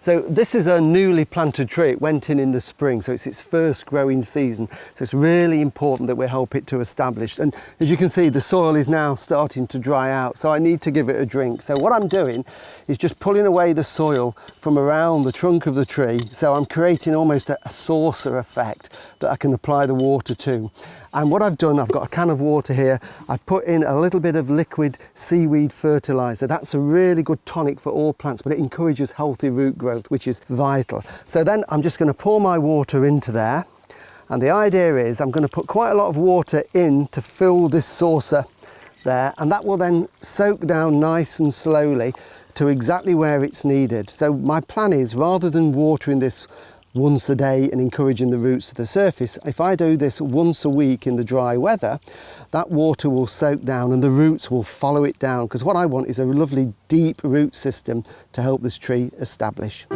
So this is a newly planted tree. It went in the spring, so it's its first growing season. So it's really important that we help it to establish. And as you can see, the soil is now starting to dry out, so I need to give it a drink. So what I'm doing is just pulling away the soil from around the trunk of the tree. So I'm creating almost a saucer effect that I can apply the water to. And what I've done, I've got a can of water here. I've put in a little bit of liquid seaweed fertilizer. That's a really good tonic for all plants, but it encourages healthy root growth, which is vital. So then I'm just going to pour my water into there. And the idea is I'm going to put quite a lot of water in to fill this saucer there, and that will then soak down nice and slowly to exactly where it's needed. So my plan is, rather than watering this once a day and encouraging the roots to the surface, if I do this once a week in the dry weather, that water will soak down and the roots will follow it down, because what I want is a lovely deep root system to help this tree establish.